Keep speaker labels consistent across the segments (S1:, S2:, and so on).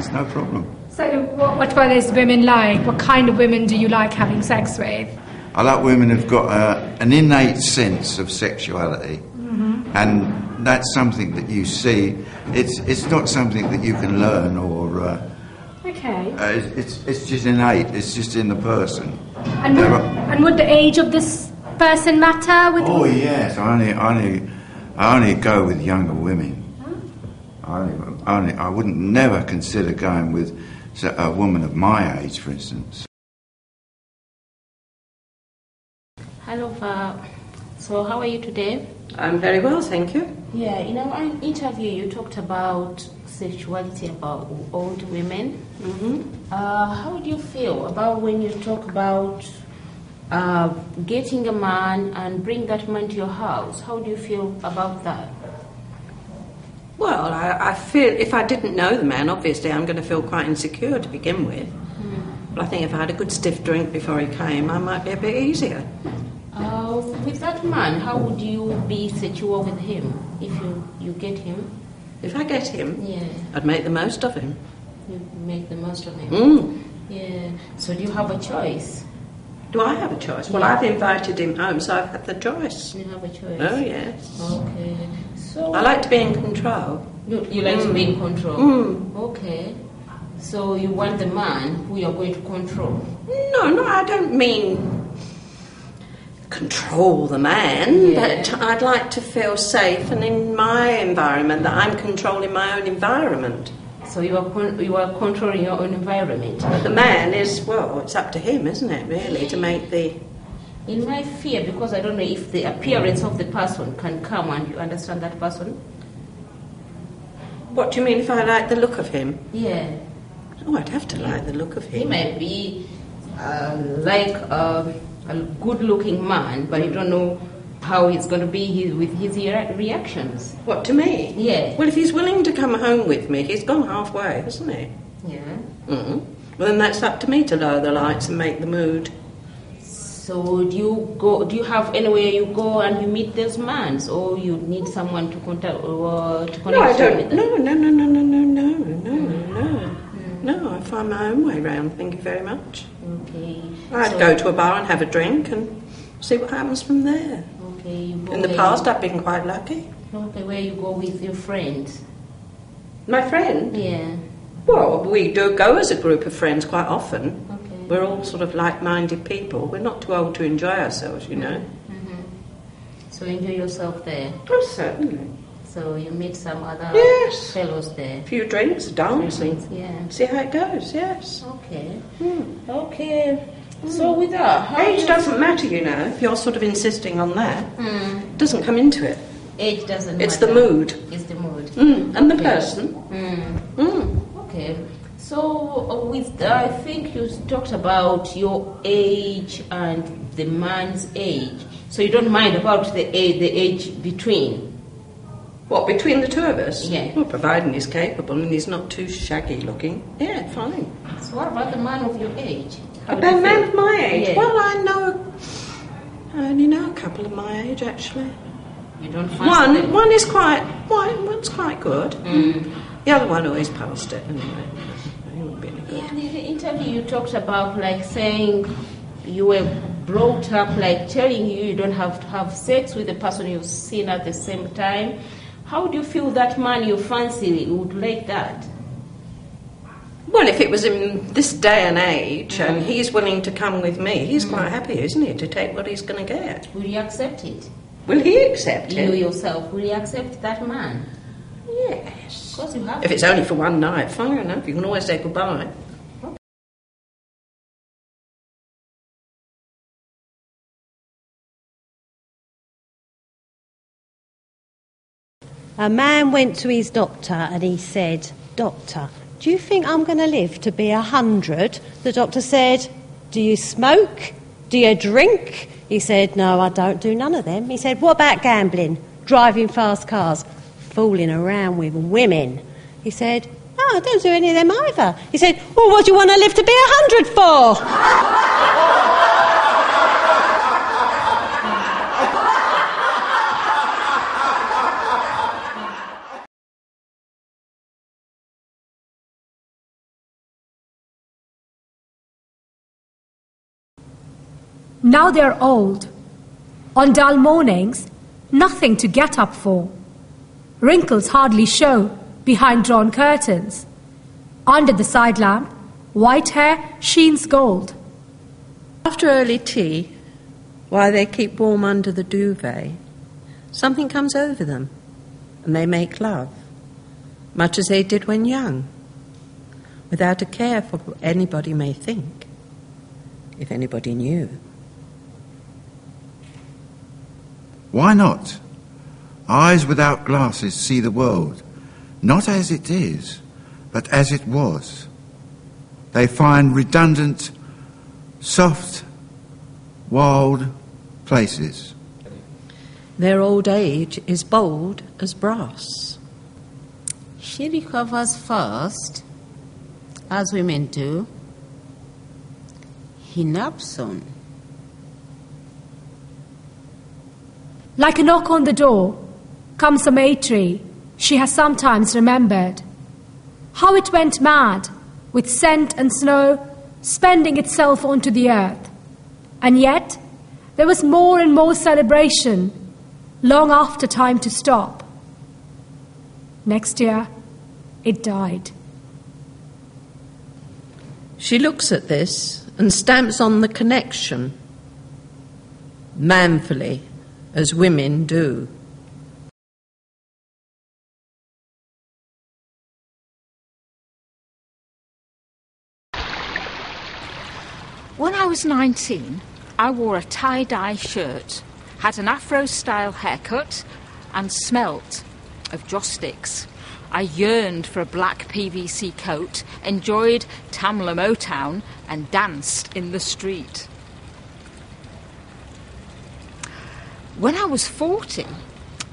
S1: it's no problem.
S2: So what are those women like? What kind of women do you like having sex with?
S1: I like women who've got an innate sense of sexuality, and that's something that you see. It's not something that you can learn or.
S2: Okay.
S1: It's just innate. It's just in the person.
S2: And would the age of this person matter?
S1: Oh yes, I only go with younger women. I wouldn't never consider going with a woman of my age, for instance.
S3: Hello, so how are you today?
S4: I'm very well, thank you.
S3: Yeah, in our interview you talked about sexuality, about old women. How do you feel about when you talk about getting a man and bring that man to your house? How do you feel about that?
S4: Well, I feel if I didn't know the man, obviously I'm going to feel quite insecure to begin with. But I think if I had a good stiff drink before he came, I might be a bit easier.
S3: With that man, how would you be secure with him if you get him?
S4: If I get him,
S3: yeah,
S4: I'd make the most of him.
S3: You'd make the most of him? Yeah. So do you have a choice?
S4: Do I have a choice? Well, I've invited him home, so I've had the choice.
S3: You have a choice?
S4: Oh, yes.
S3: Okay. So
S4: I like to be in control.
S3: You like to be in control? Okay. So you want the man who you're going to control?
S4: No, I don't mean control the man, but I'd like to feel safe and in my environment, that I'm controlling my own environment.
S3: So you are controlling your own environment?
S4: But the man is, well, it's up to him, isn't it, really, to make the...
S3: In my fear, because I don't know if the appearance of the person can come and you understand that person.
S4: What do you mean if I like the look of him?
S3: Yeah.
S4: Oh, I'd have to like the look of him.
S3: He might be like a good-looking man, but you don't know how he's going to be with his reactions.
S4: What, to me?
S3: Yeah.
S4: Well, if he's willing to come home with me, he's gone halfway, hasn't he?
S3: Yeah.
S4: Well, then that's up to me to lower the lights and make the mood.
S3: So do you have anywhere you go and you meet those mans, or you need someone to contact or to connect?
S4: No, I don't.
S3: With them?
S4: No, I find my own way round, thank you very much.
S3: Okay.
S4: I'd go to a bar and have a drink and see what happens from there.
S3: Okay.
S4: In the past, I've been quite lucky.
S3: Okay, where you go with your friends?
S4: My friend?
S3: Yeah.
S4: Well, we do go as a group of friends quite often.
S3: Okay.
S4: We're all sort of like-minded people. We're not too old to enjoy ourselves, you know.
S3: So enjoy yourself there.
S4: Oh, certainly.
S3: So you meet some other fellows there.
S4: A few drinks, dancing.
S3: Yeah.
S4: See how it goes, yes.
S3: Okay. Okay. So with that,
S4: age doesn't matter, you know, if you're sort of insisting on that. It doesn't come into it.
S3: Age doesn't matter.
S4: It's the mood.
S3: It's the mood.
S4: And the person.
S3: Okay. So I think you talked about your age and the man's age. So you don't mind about the age between?
S4: What, between the two of us?
S3: Yeah.
S4: Well, providing he's capable and he's not too shaggy looking. Yeah, fine.
S3: So what about the man of your age?
S4: A man of my age?
S3: Yeah.
S4: Well, I only know a couple of my age, actually.
S3: You don't fancy them?
S4: One's quite good. The other one always passed it, anyway. He wouldn't be any good.
S3: Yeah, in the interview you talked about like saying you were brought up like telling you don't have to have sex with the person you've seen at the same time. How do you feel that man you fancy would like that?
S4: Well, if it was in this day and age and he's willing to come with me, he's quite happy, isn't he, to take what he's going to get?
S3: Will you accept it?
S4: Will he accept it?
S3: You yourself, will you accept that man?
S4: Yes.
S3: Of course you have.
S4: If it's only for one night, fine enough. You can always say goodbye.
S5: A man went to his doctor and he said, "Doctor, do you think I'm going to live to be 100? The doctor said, "Do you smoke? Do you drink?" He said, "No, I don't do none of them." He said, "What about gambling, driving fast cars, fooling around with women?" He said, "Oh, I don't do any of them either." He said, "Well, what do you want to live to be 100 for?"
S2: Now they're old. On dull mornings, nothing to get up for. Wrinkles hardly show behind drawn curtains. Under the side lamp, white hair sheens gold.
S4: After early tea, while they keep warm under the duvet, something comes over them, and they make love, much as they did when young, without a care for what anybody may think, if anybody knew.
S1: Why not? Eyes without glasses see the world, not as it is, but as it was. They find redundant, soft, wild places.
S4: Their old age is bold as brass.
S3: She recovers first, as women do. He naps soon.
S2: Like a knock on the door comes a Maitri she has sometimes remembered. How it went mad, with scent and snow spending itself onto the earth. And yet, there was more and more celebration, long after time to stop. Next year, it died.
S4: She looks at this and stamps on the connection, manfully, as women do.
S6: When I was 19, I wore a tie-dye shirt, had an Afro-style haircut, and smelt of joss sticks. I yearned for a black PVC coat, enjoyed Tamla Motown, and danced in the street. When I was 40,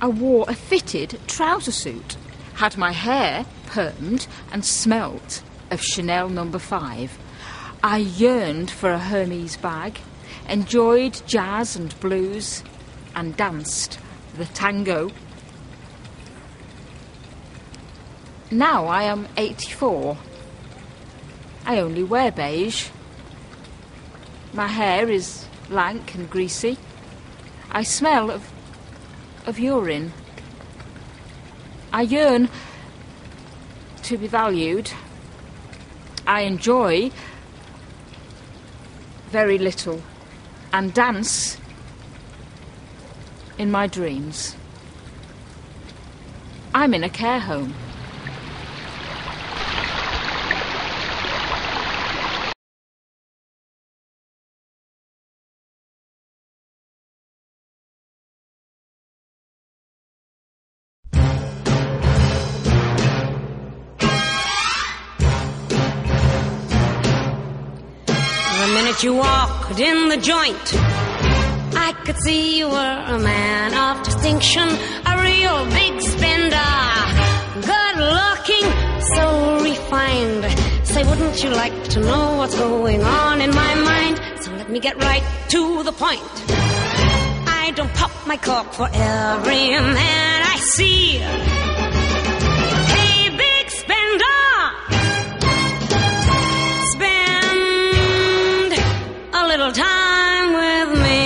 S6: I wore a fitted trouser suit, had my hair permed, and smelt of Chanel No. 5. I yearned for a Hermes bag, enjoyed jazz and blues, and danced the tango. Now I am 84. I only wear beige. My hair is lank and greasy. I smell of urine. I yearn to be valued. I enjoy very little and dance in my dreams. I'm in a care home.
S7: The minute you walked in the joint, I could see you were a man of distinction, a real big spender, good looking, so refined. Say, wouldn't you like to know what's going on in my mind? So let me get right to the point. I don't pop my cork for every man I see. Hey, big spender, spend a little time with me.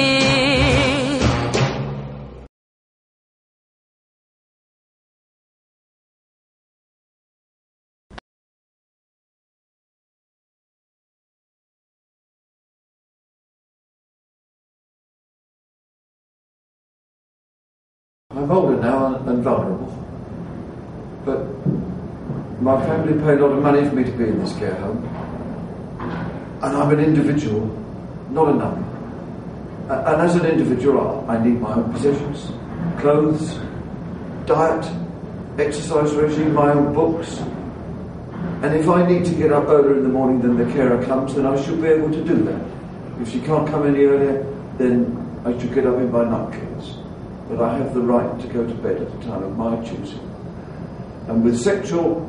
S8: I'm older now and vulnerable, but my family paid a lot of money for me to be in this care home, and I'm an individual, not a number. And as an individual, I need my own possessions, clothes, diet, exercise regime, my own books. And if I need to get up earlier in the morning than the carer comes, then I should be able to do that. If she can't come any earlier, then I should get up in my nightclothes. But I have the right to go to bed at a time of my choosing. And with sexual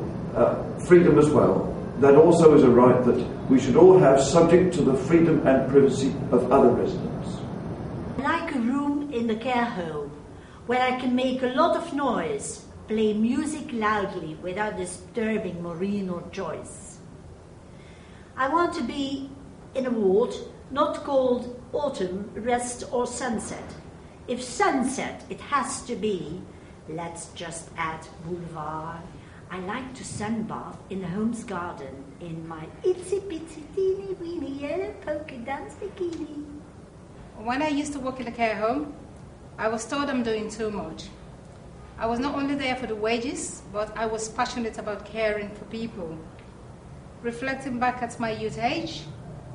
S8: freedom as well, that also is a right that we should all have, subject to the freedom and privacy of other residents.
S9: I like a room in the care home where I can make a lot of noise, play music loudly without disturbing Maureen or Joyce. I want to be in a ward not called autumn, rest or sunset. If sunset, it has to be, let's just add boulevard. I like to sunbath in the Holmes garden in my itsy bitsy teeny weeny yellow polka dance bikini.
S10: When I used to work in a care home, I was told I'm doing too much. I was not only there for the wages, but I was passionate about caring for people. Reflecting back at my youth age,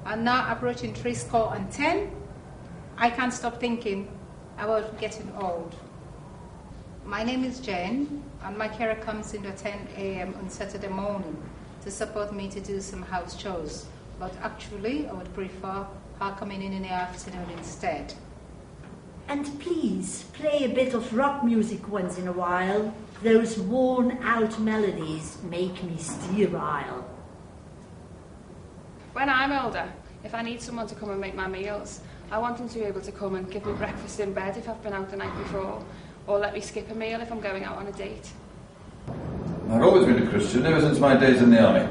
S10: and now approaching 70, I can't stop thinking about getting old. My name is Jane, and my carer comes in at 10 a.m. on Saturday morning to support me to do some house chores. But actually, I would prefer her coming in the afternoon instead.
S9: And please, play a bit of rock music once in a while. Those worn-out melodies make me sterile.
S11: When I'm older, if I need someone to come and make my meals, I want them to be able to come and give me breakfast in bed if I've been out the night before, or let me skip a meal if I'm going out on a date.
S8: I've always been a Christian, ever since my days in the army.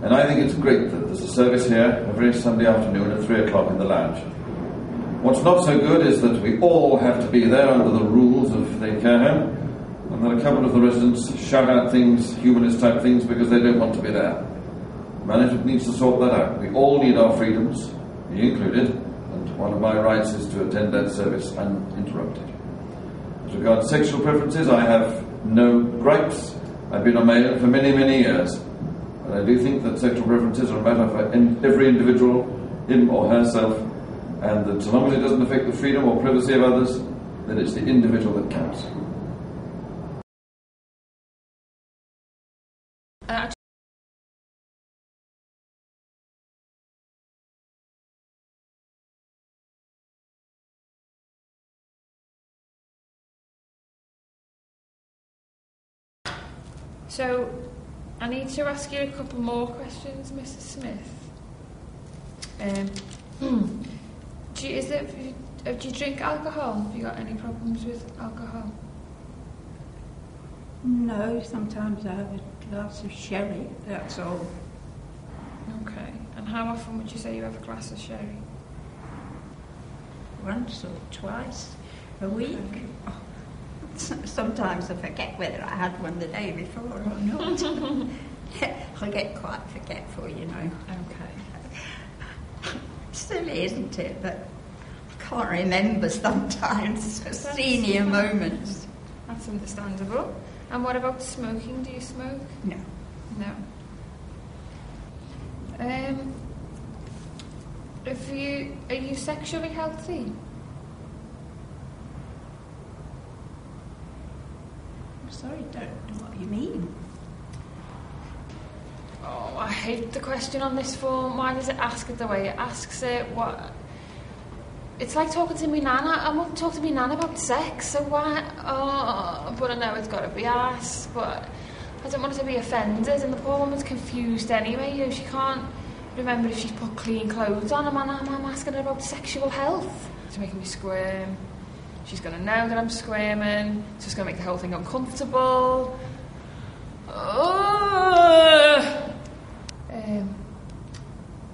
S8: And I think it's great that there's a service here every Sunday afternoon at 3 o'clock in the lounge. What's not so good is that we all have to be there under the rules of the care home, and that a couple of the residents shout out things, humanist type things, because they don't want to be there. Management needs to sort that out. We all need our freedoms, me included, and one of my rights is to attend that service uninterrupted. As regards sexual preferences, I have no gripes. I've been a male for many, many years. But I do think that sexual preferences are a matter for every individual, him or herself, and that so long as it doesn't affect the freedom or privacy of others, then it's the individual that counts.
S11: So, I need to ask you a couple more questions, Mrs. Smith. Do you drink alcohol? Have you got any problems with alcohol?
S12: No, sometimes I have a glass of sherry, that's all.
S11: Okay. And how often would you say you have a glass of sherry?
S12: Once or twice a week. Oh, sometimes I forget whether I had one the day before or not. I get quite forgetful, you know.
S11: Okay.
S12: Silly, isn't it? But I can't remember sometimes senior moments.
S11: That's understandable. And what about smoking? Do you smoke?
S12: No.
S11: No. Are you sexually healthy?
S12: I'm sorry, don't know what you mean.
S11: Oh, I hate the question on this form. Why does it ask it the way it asks it? What? It's like talking to me nana. I won't talk to me nana about sex, so why? Oh, but I know it's got to be asked, but I don't want her to be offended, and the poor woman's confused anyway. You know, she can't remember if she's put clean clothes on, and I'm asking her about sexual health. It's making me squirm. She's going to know that I'm squirming. It's just going to make the whole thing uncomfortable.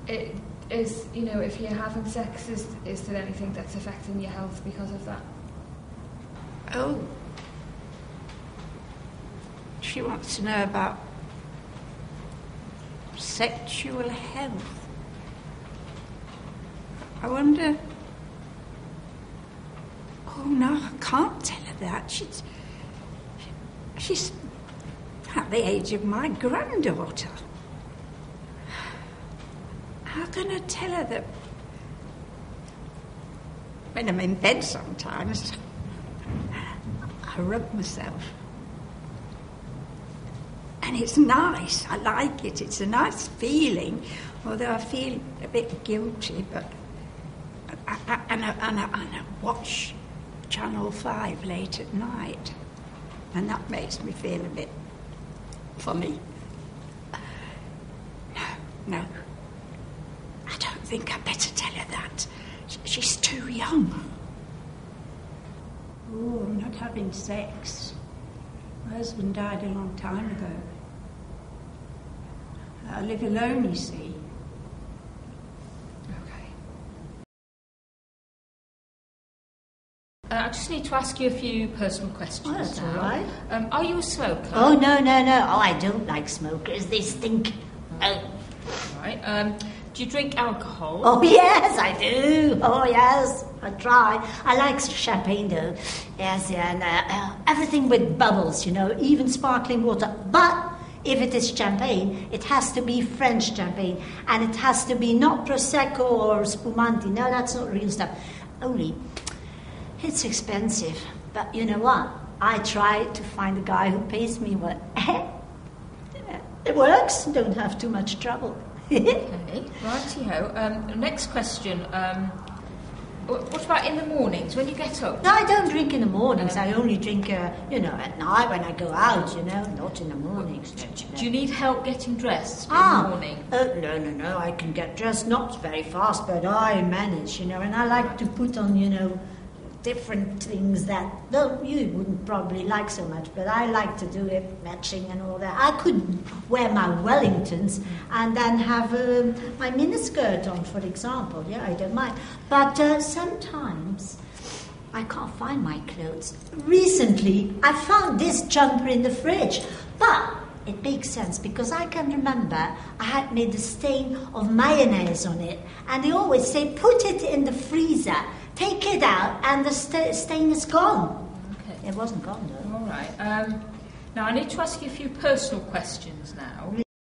S11: It is, you know, if you're having sex, is there anything that's affecting your health because of that?
S12: Oh. She wants to know about sexual health. I wonder... Oh, no, I can't tell her that. She's at the age of my granddaughter. How can I tell her that when I'm in bed sometimes, I rub myself? And it's nice, I like it, it's a nice feeling, although I feel a bit guilty, but I watch Channel 5 late at night, and that makes me feel a bit funny. No, I don't think I better tell her that. She's too young. Oh, I'm not having sex. My husband died a long time ago. I live alone, you see.
S11: Okay.
S6: I just need to ask you a few personal questions.
S9: Oh, that's
S6: now.
S9: all right.
S6: Are you a smoker?
S9: Oh, no. Oh, I don't like smokers. They stink. Oh.
S6: Right. Do you drink alcohol?
S9: Oh, yes, I do. Oh, yes, I try. I like champagne, though. Yes, yeah, and everything with bubbles, even sparkling water. But if it is champagne, it has to be French champagne. And it has to be not Prosecco or Spumante. No, that's not real stuff. Only, it's expensive. But you know what? I try to find a guy who pays me what. It works. Don't have too much trouble.
S6: Okay, righty-ho. Next question. What about in the mornings when you get up?
S9: No, I don't drink in the mornings. I only drink, at night when I go out, not in the mornings.
S6: Do you need help getting dressed in the morning?
S9: No, I can get dressed, not very fast, but I manage, and I like to put on, different things that, though you wouldn't probably like so much, but I like to do it, matching and all that. I could wear my Wellingtons and then have my miniskirt on, for example. Yeah, I don't mind. But sometimes I can't find my clothes. Recently, I found this jumper in the fridge, but it makes sense because I can remember I had made a stain of mayonnaise on it, and they always say, put it in the freezer. Take it out, and the stain is gone. Okay. It wasn't gone, though.
S6: All right. Now, I need to ask you a few personal questions now.